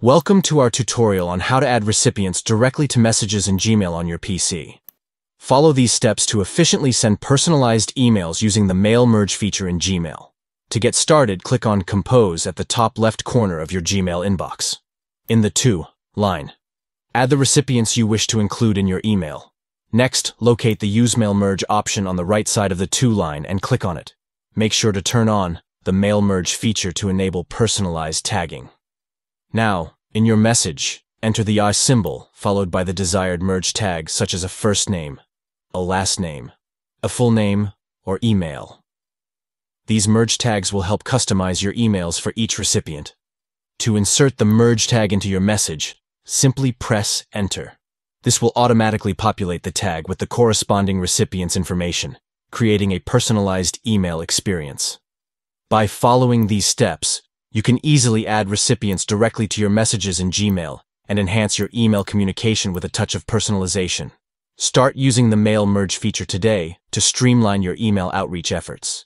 Welcome to our tutorial on how to add recipients directly to messages in Gmail on your PC. Follow these steps to efficiently send personalized emails using the Mail Merge feature in Gmail. To get started, click on Compose at the top left corner of your Gmail inbox. In the To line, add the recipients you wish to include in your email. Next, locate the Use Mail Merge option on the right side of the To line and click on it. Make sure to turn on the Mail Merge feature to enable personalized tagging. Now, in your message, enter the I symbol followed by the desired merge tag such as a first name, a last name, a full name, or email. These merge tags will help customize your emails for each recipient. To insert the merge tag into your message, simply press Enter. This will automatically populate the tag with the corresponding recipient's information, creating a personalized email experience. By following these steps, you can easily add recipients directly to your messages in Gmail and enhance your email communication with a touch of personalization. Start using the Mail Merge feature today to streamline your email outreach efforts.